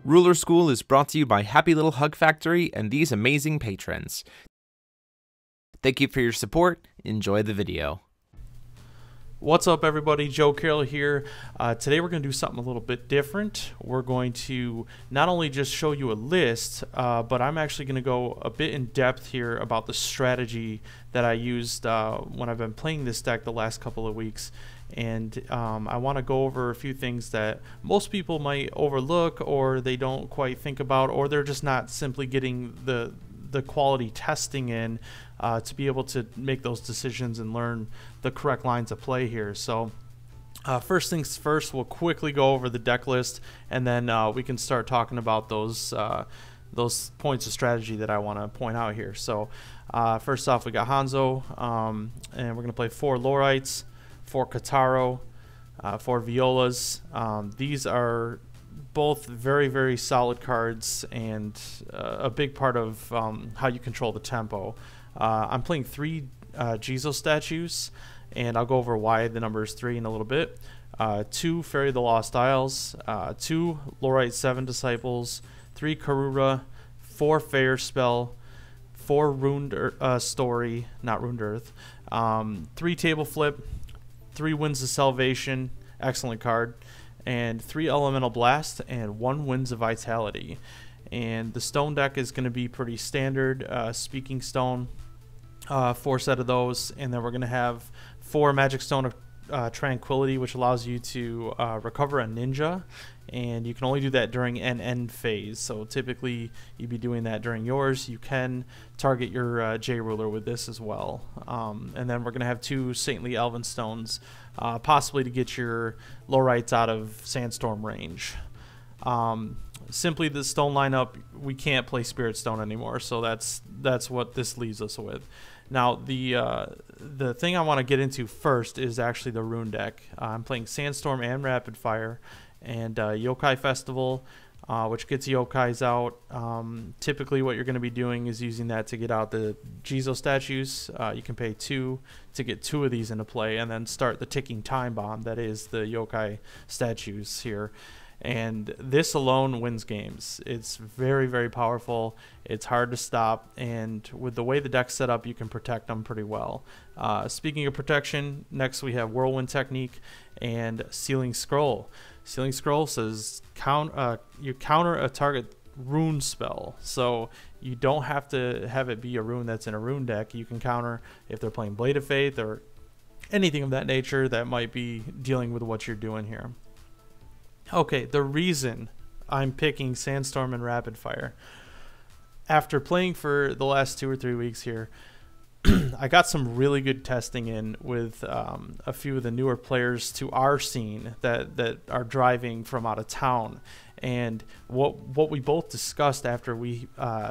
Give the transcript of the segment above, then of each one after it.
Ruler School is brought to you by Happy Little Hug Factory and these amazing patrons. Thank you for your support. Enjoy the video. What's up, everybody? Joe Carroll here. Today we're going to do something a little bit different. We're going to not only just show you a list, but I'm actually going to go a bit in depth here about the strategy that I used when I've been playing this deck the last couple of weeks. And I want to go over a few things that most people might overlook, or they don't quite think about, or they're just not simply getting the quality testing in to be able to make those decisions and learn the correct lines of play here. So first things first, we'll quickly go over the deck list, and then we can start talking about those points of strategy that I want to point out here. So first off, we got Hanzo, and we're going to play 4 Lorites, 4 Kotaro, 4 Violas. These are both very, very solid cards and a big part of how you control the tempo. I'm playing 3 Jizo statues, and I'll go over why the number is 3 in a little bit. 2 Fairy of the Lost Isles, 2 Lorite 7 Disciples, 3 Kirua, 4 Fair Spell, 4 Ruined Story, not Ruined Earth, 3 Table Flip, 3 Winds of Salvation, excellent card, and 3 Elemental Blast, and 1 Winds of Vitality. And the stone deck is going to be pretty standard. Speaking Stone, 4 set of those, and then we're going to have 4 Magic Stone of Tranquility, which allows you to recover a ninja, and you can only do that during an end phase. So typically you'd be doing that during yours. You can target your J Ruler with this as well. And then we're going to have 2 Saintly Elven Stones, possibly to get your Lorites out of Sandstorm range. Simply the stone lineup, we can't play Spirit Stone anymore, so that's what this leaves us with. Now the thing I want to get into first is actually the rune deck. I'm playing Sandstorm and Rapid Fire, and Yokai Festival, which gets yokais out. Typically what you're going to be doing is using that to get out the Jizo statues. You can pay 2 to get 2 of these into play, and then start the ticking time bomb that is the yokai statues here. And this alone wins games. It's very, very powerful. It's hard to stop, and with the way the deck's set up, you can protect them pretty well. Speaking of protection, next we have Whirlwind Technique and Sealing Scroll. Sealing Scroll says you counter a target rune spell, so you don't have to have it be a rune that's in a rune deck. You can counter if they're playing Blade of Faith or anything of that nature that might be dealing with what you're doing here. Okay, the reason I'm picking Sandstorm and Rapid Fire, after playing for the last 2 or 3 weeks here, I got some really good testing in with a few of the newer players to our scene that are driving from out of town. And what we both discussed after we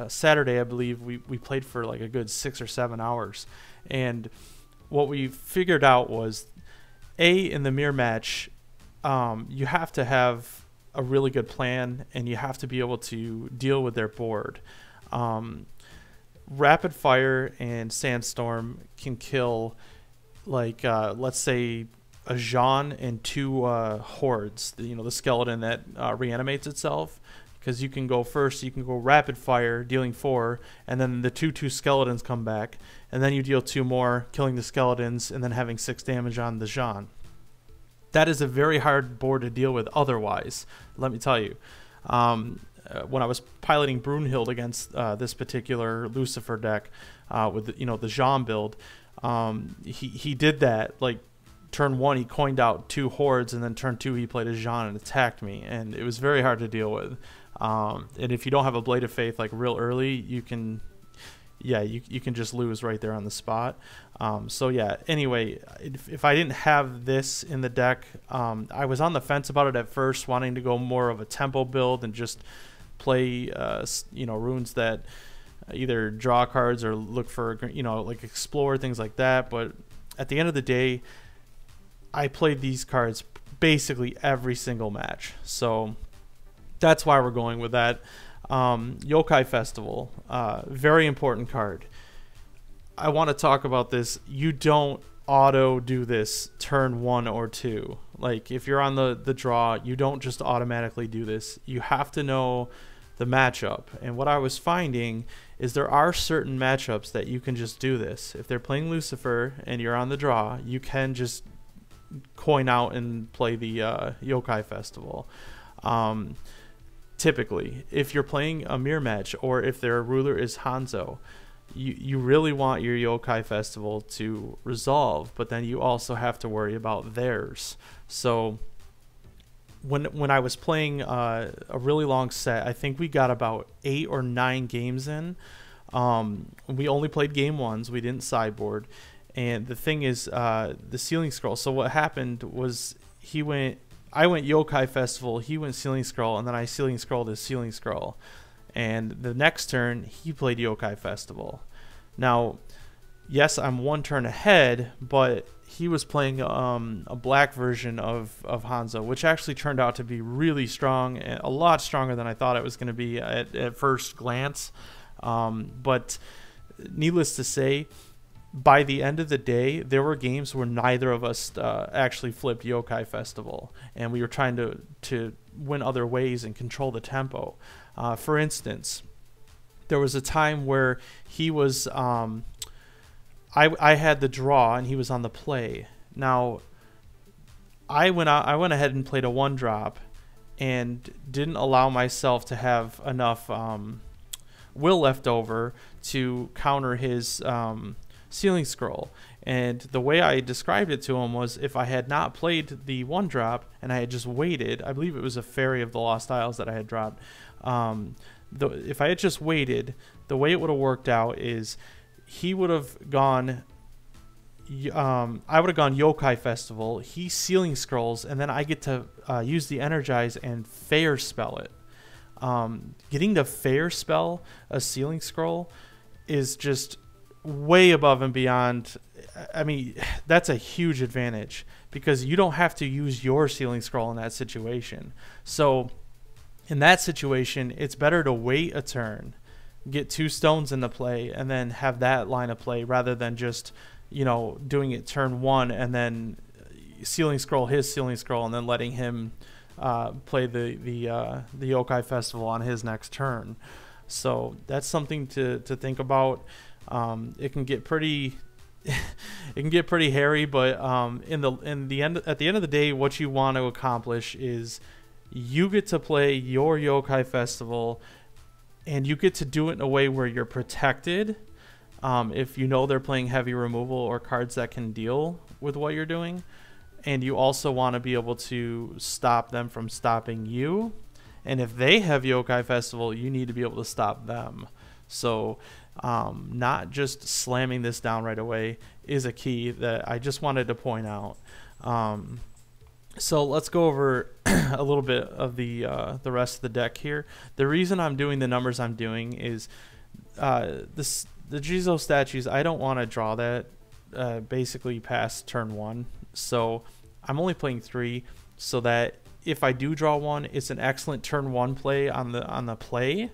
Saturday, I believe we played for like a good 6 or 7 hours, and what we figured out was, in the mirror match, you have to have a really good plan, and you have to be able to deal with their board. Rapid Fire and Sandstorm can kill, like, let's say a Jean and 2 hordes, the skeleton that reanimates itself, because you can go first, you can go Rapid Fire, dealing 4, and then the 2/2 skeletons come back, and then you deal 2 more, killing the skeletons, and then having 6 damage on the Jean. That is a very hard board to deal with otherwise, let me tell you. When I was piloting Brunhild against this particular Lucifer deck with the Jean build, he did that. Like, turn 1 he coined out 2 hordes, and then turn 2 he played a Jean and attacked me, and it was very hard to deal with. And if you don't have a Blade of Faith like real early, you can just lose right there on the spot. So yeah, anyway, if I didn't have this in the deck, I was on the fence about it at first, wanting to go more of a tempo build and just play runes that either draw cards or look for like explore, things like that. But at the end of the day, I played these cards basically every single match, so that's why we're going with that. Yokai Festival, very important card. I want to talk about this. You don't auto do this turn 1 or 2. Like if you're on the draw, you don't just automatically do this. You have to know the matchup. And what I was finding is there are certain matchups that you can just do this. If they're playing Lucifer and you're on the draw, you can just coin out and play the Yokai Festival. Typically, if you're playing a mirror match or if their ruler is Hanzo, you really want your Yokai Festival to resolve, but then you also have to worry about theirs. So when I was playing a really long set, I think we got about 8 or 9 games in. We only played game 1s. We didn't sideboard. And the thing is, the Ceiling Scroll. So what happened was I went Yokai Festival, he went Ceiling Scroll, and then I Ceiling Scrolled his Ceiling Scroll. And the next turn, he played Yokai Festival. Now, yes, I'm 1 turn ahead, but he was playing a black version of Hanzo, which actually turned out to be really strong, and a lot stronger than I thought it was going to be at first glance. But needless to say, by the end of the day, there were games where neither of us actually flipped Yokai Festival, and we were trying to win other ways and control the tempo. For instance, there was a time where he was I had the draw and he was on the play. Now I went ahead and played a 1-drop and didn't allow myself to have enough will left over to counter his Ceiling Scroll. And the way I described it to him was, if I had not played the 1-drop and I had just waited, I believe it was a Fairy of the Lost Isles that I had dropped, if I had just waited, the way it would have worked out is he would have gone I would have gone Yokai Festival, he Ceiling Scrolls, and then I get to use the Energize and Fair spell it. Getting to Fair spell a Ceiling Scroll is just way above and beyond. I mean, that's a huge advantage because you don't have to use your Ceiling Scroll in that situation. So in that situation, it's better to wait a turn, get 2 stones into play, and then have that line of play rather than just, you know, doing it turn 1 and then Ceiling Scroll his Ceiling Scroll and then letting him play the Yokai Festival on his next turn. So that's something to think about. It can get pretty hairy, but at the end of the day, what you want to accomplish is you get to play your Yokai Festival, and you get to do it in a way where you're protected. If you know they're playing heavy removal or cards that can deal with what you're doing, and you also want to be able to stop them from stopping you. And if they have Yokai Festival, you need to be able to stop them. So not just slamming this down right away is a key that I just wanted to point out. So let's go over a little bit of the rest of the deck here. The reason I'm doing the numbers I'm doing is the Jizo statues, I don't want to draw that basically past turn 1. So I'm only playing 3 so that if I do draw 1, it's an excellent turn 1 play on the play.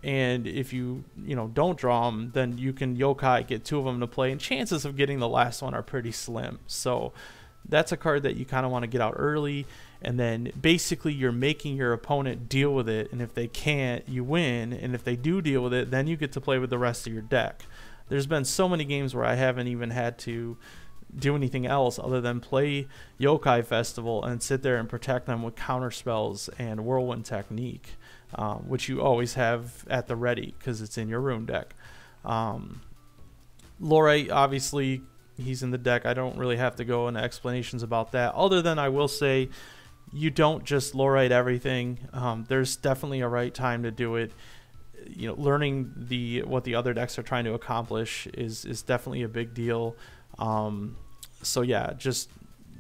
And if you don't draw them, then you can Yokai, get 2 of them to play, and chances of getting the last one are pretty slim. So that's a card that you kind of want to get out early, and then basically you're making your opponent deal with it, and if they can't, you win, and if they do deal with it, then you get to play with the rest of your deck. There's been so many games where I haven't even had to do anything else other than play Yokai Festival and sit there and protect them with counter spells and Whirlwind Technique, which you always have at the ready because it's in your rune deck. Lorite, obviously, he's in the deck. I don't really have to go into explanations about that, other than I will say you don't just Lorite everything. There's definitely a right time to do it. Learning what the other decks are trying to accomplish is definitely a big deal. So yeah,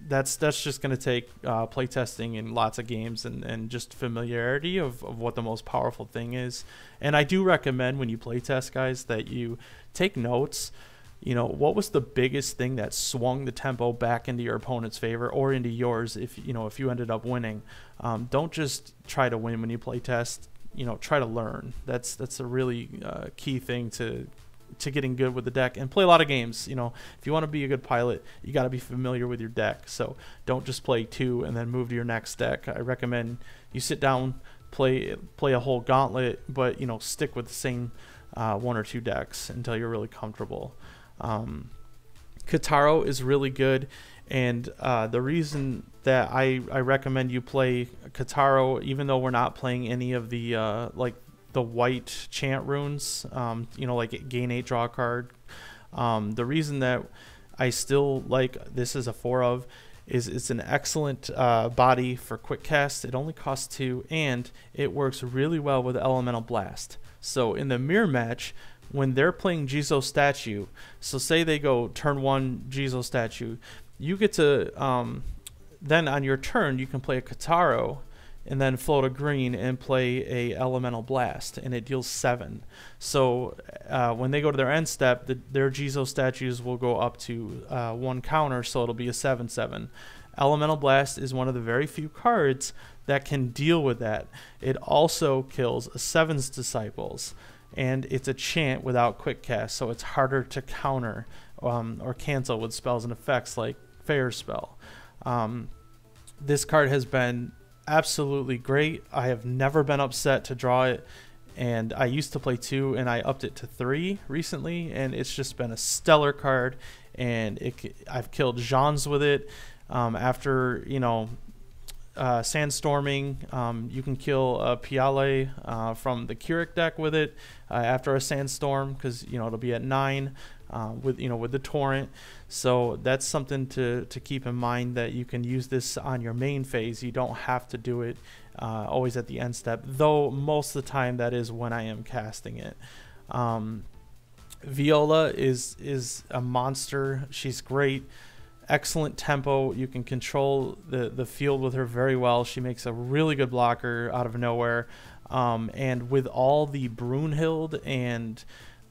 that's just going to take play testing and lots of games and just familiarity of what the most powerful thing is. And I do recommend when you play test, guys, that you take notes. What was the biggest thing that swung the tempo back into your opponent's favor or into yours if you ended up winning. Don't just try to win when you play test. Try to learn. That's a really key thing to to getting good with the deck and play a lot of games. You know, if you want to be a good pilot, you got to be familiar with your deck. So don't just play 2 and then move to your next deck. I recommend you sit down, play a whole gauntlet, but, you know, stick with the same 1 or 2 decks until you're really comfortable. Kotaro is really good, and the reason that I recommend you play Kotaro, even though we're not playing any of the like the white chant runes, you know, like gain 8, draw a card, the reason that I still like this as a 4 of is it's an excellent body for quick cast. It only costs 2, and it works really well with Elemental Blast. So in the mirror match, when they're playing Jizo statue, so say they go turn 1 Jizo statue, you get to then on your turn you can play a Kotaro and then float a green and play a Elemental Blast, and it deals 7. So when they go to their end step, their Jizo statues will go up to 1 counter, so it'll be a 7/7. Elemental Blast is one of the very few cards that can deal with that. It also kills a 7's Disciples, and it's a chant without quick cast, so it's harder to counter or cancel with spells and effects like Fair Spell. This card has been absolutely great. I have never been upset to draw it, and I used to play 2 and I upped it to 3 recently, and it's just been a stellar card, and I've killed Jeans with it. After, you know, Sandstorming, you can kill a Piale from the Keurig deck with it after a Sandstorm, because, you know, it'll be at 9 with, you know, with the Torrent. So that's something to keep in mind, that you can use this on your main phase. You don't have to do it always at the end step, though most of the time that is when I am casting it. Viola is a monster. She's great. Excellent tempo. You can control the field with her very well. She makes a really good blocker out of nowhere. And with all the Brunhild and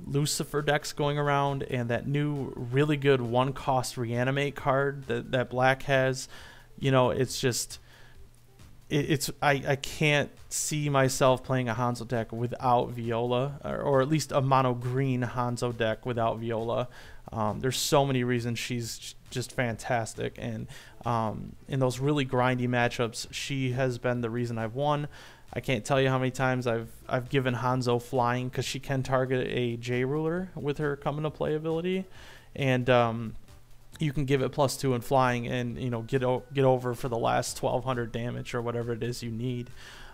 Lucifer decks going around, and that new really good 1-cost reanimate card that Black has, you know, it's just I can't see myself playing a Hanzo deck without Viola, or at least a mono green Hanzo deck without Viola. There's so many reasons she's just fantastic, and in those really grindy matchups, she has been the reason I've won. I can't tell you how many times I've given Hanzo flying, because she can target a J ruler with her come into play ability, and you can give it +2 in flying, and, you know, get over for the last 1200 damage or whatever it is you need.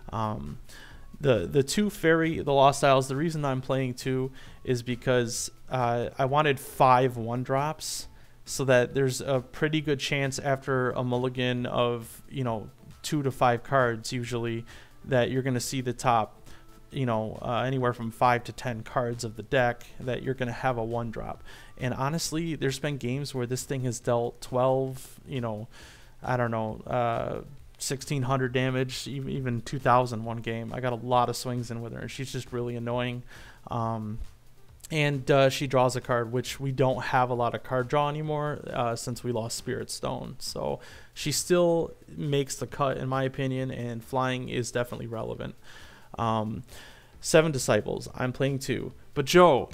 The 2 fairy, the Lost Isles, the reason I'm playing 2 is because I wanted 5 1-drops, so that there's a pretty good chance after a mulligan of, you know, 2 to 5 cards usually, that you're going to see the top, you know, anywhere from 5 to 10 cards of the deck, that you're going to have a 1-drop. And honestly, there's been games where this thing has dealt 12, you know, I don't know, 1,600 damage, even 2,000 one game. I got a lot of swings in with her, and she's just really annoying. And she draws a card, which we don't have a lot of card draw anymore since we lost Spirit Stone. So she still makes the cut, in my opinion, and flying is definitely relevant. 7 Disciples, I'm playing 2. But Joe,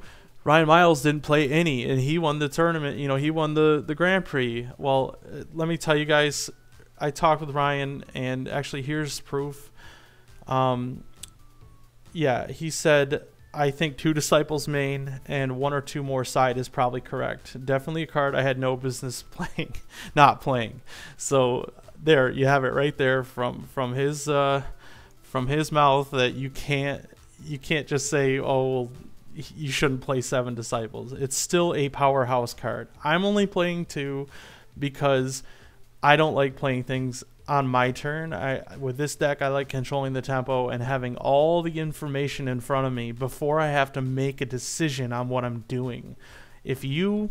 Ryan Miles didn't play any, and he won the tournament. You know, he won the Grand Prix. Well, let me tell you guys, I talked with Ryan, and actually here's proof. Yeah, he said, I think 2 Disciples main and 1 or 2 more side is probably correct. Definitely a card I had no business not playing. So there you have it right there from his mouth, that you can't just say, oh, well, you shouldn't play 7 Disciples. It's still a powerhouse card. I'm only playing 2 because I don't like playing things on my turn. With this deck, I like controlling the tempo and having all the information in front of me before I have to make a decision on what I'm doing. If you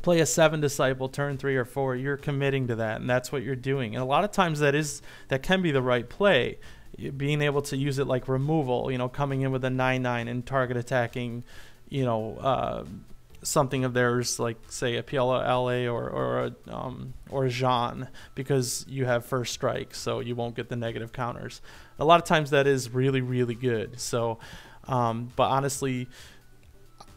play a 7 Disciple turn 3 or 4, you're committing to that, and that's what you're doing. And a lot of times that can be the right play. Being able to use it like removal, you know, coming in with a 9/9 and target attacking, you know, something of theirs, like say a Piala LA or a Jean, because you have first strike, so you won't get the negative counters. A lot of times that is really, really good. So, but honestly,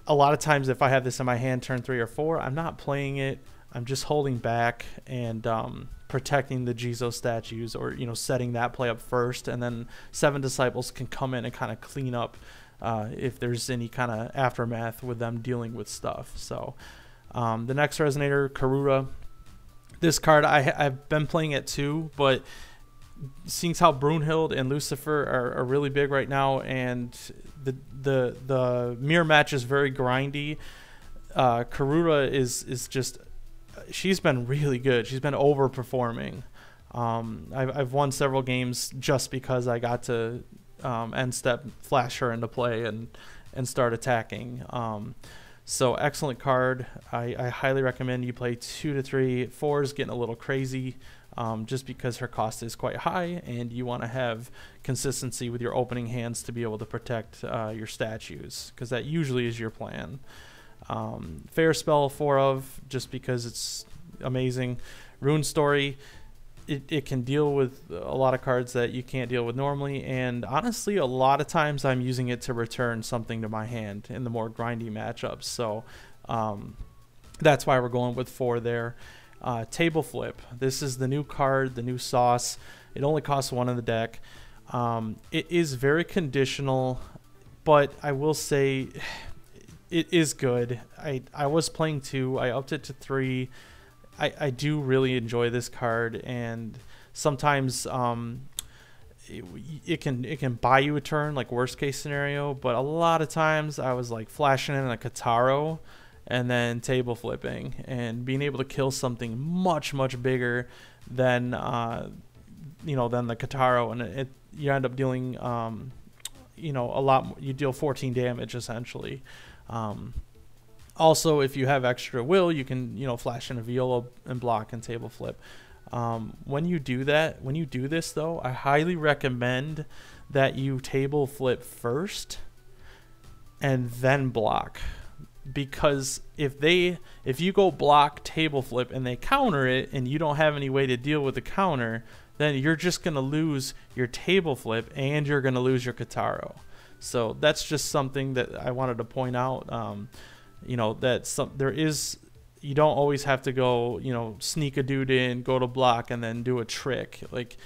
a lot of times if I have this in my hand turn 3 or 4, I'm not playing it. I'm just holding back and protecting the Jizo statues, or setting that play up first, and then 7 Disciples can come in and kind of clean up if there's any kind of aftermath with them dealing with stuff. So the next Resonator, Kirua. This card I've been playing it too, but seeing how Brunhild and Lucifer are really big right now, and the mirror match is very grindy. Kirua is just, she's been really good. She's been overperforming. I've won several games just because I got to end step flash her into play and start attacking. So excellent card. I highly recommend you play 2 to 3. 4 is getting a little crazy, just because her cost is quite high, and you want to have consistency with your opening hands to be able to protect your statues, because that usually is your plan. Fair spell 4 of, just because it's amazing. Rune Story, it can deal with a lot of cards that you can't deal with normally, and honestly a lot of times I'm using it to return something to my hand in the more grindy matchups. So that's why we're going with 4 there. Table Flip, this is the new card, the new sauce. It only costs 1 in the deck. It is very conditional, but I will say it is good. I was playing 2, I upped it to 3. I do really enjoy this card, and sometimes it can buy you a turn, like worst case scenario, but a lot of times I was like flashing in a Kotaro and then table flipping and being able to kill something much bigger than than the Kotaro, and you end up dealing a lot. You deal 14 damage essentially. Also, if you have extra will, you can flash in a Viola and block and table flip. When you do this though, I highly recommend that you table flip first and then block, because if you go block table flip and they counter it and you don't have any way to deal with the counter, then you're just gonna lose your table flip and you're gonna lose your Kotaro. So that's just something that I wanted to point out. You don't always have to go, sneak a dude in, go to block, and then do a trick. Like,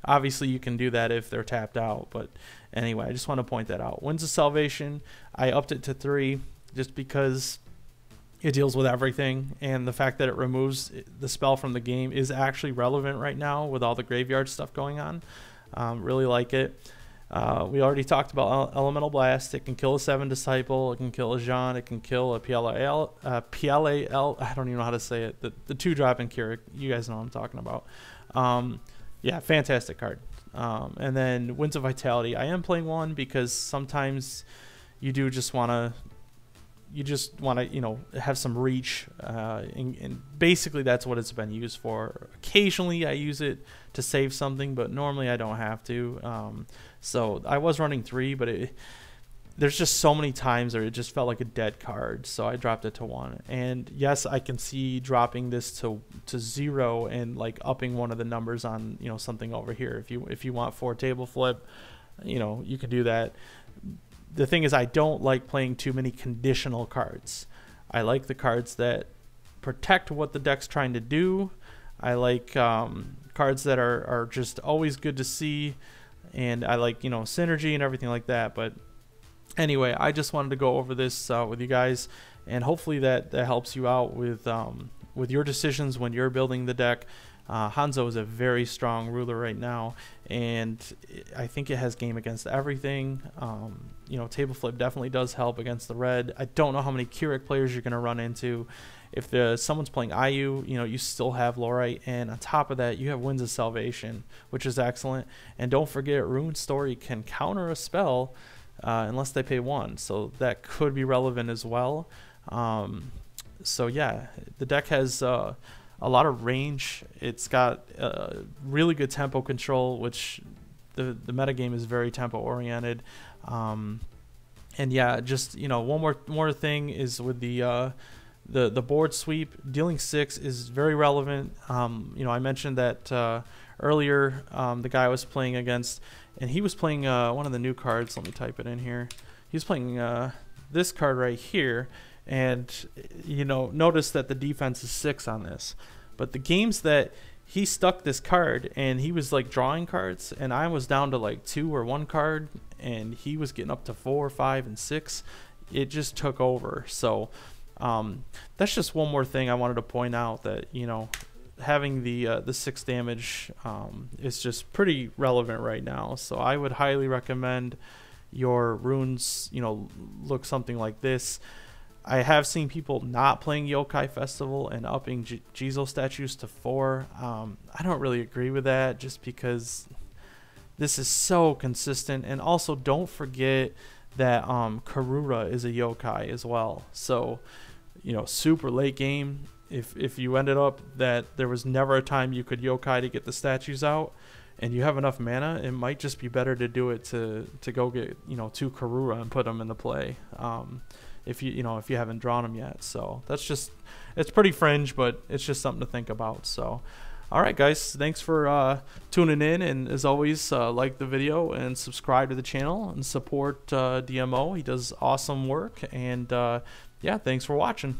obviously you can do that if they're tapped out, but anyway, I just want to point that out. Winds of Salvation, I upped it to 3 just because it deals with everything, and the fact that it removes the spell from the game is actually relevant right now with all the graveyard stuff going on. Really like it. We already talked about Elemental Blast. It can kill a 7 Disciple. It can kill a Jean. It can kill a PLAL. I don't even know how to say it. The 2-drop in Kirua. You guys know what I'm talking about. Yeah, fantastic card. And then Winds of Vitality. I am playing 1 because sometimes you do just want to... have some reach, and basically that's what it's been used for. Occasionally I use it to save something, but normally I don't have to. So I was running 3, but there's just so many times where it just felt like a dead card, so I dropped it to 1. And yes, I can see dropping this to 0 and like upping one of the numbers on something over here. If you want 4 table flip, you can do that. The thing is, I don't like playing too many conditional cards. I like the cards that protect what the deck's trying to do. I like cards that are just always good to see, and I like synergy and everything like that. But anyway, I just wanted to go over this with you guys, and hopefully that helps you out with your decisions when you're building the deck. Hanzo is a very strong ruler right now, and I think it has game against everything. Table flip definitely does help against the red. I don't know how many Keurig players you're going to run into. If someone's playing IU, you still have Lorite, and on top of that, you have Winds of Salvation, which is excellent. And don't forget, Rune Story can counter a spell unless they pay 1, so that could be relevant as well. So yeah, the deck has a lot of range. It's got really good tempo control, which the metagame is very tempo oriented. And yeah, just one more thing is with the board sweep. Dealing 6 is very relevant. I mentioned that earlier, the guy I was playing against, and he was playing one of the new cards. Let me type it in here. He was playing this card right here, and you know, notice that the defense is 6 on this. But the games that he stuck this card and he was like drawing cards, and I was down to like 2 or 1 card, and he was getting up to 4, 5, and 6. It just took over. So that's just one more thing I wanted to point out, that, you know, having the 6 damage is just pretty relevant right now. So I would highly recommend your runes, you know, look something like this. I have seen people not playing Yokai Festival and upping Jizo statues to 4. I don't really agree with that, just because this is so consistent. And also, don't forget that Kirua is a yokai as well. So, you know, super late game, if you ended up that there was never a time you could yokai to get the statues out, and you have enough mana, it might just be better to do it to go get, you know, 2 Kirua and put them into play. If you haven't drawn them yet. So that's just, it's pretty fringe, but it's just something to think about. So all right, guys, thanks for tuning in, and as always, like the video and subscribe to the channel and support DMO. He does awesome work, and yeah, thanks for watching.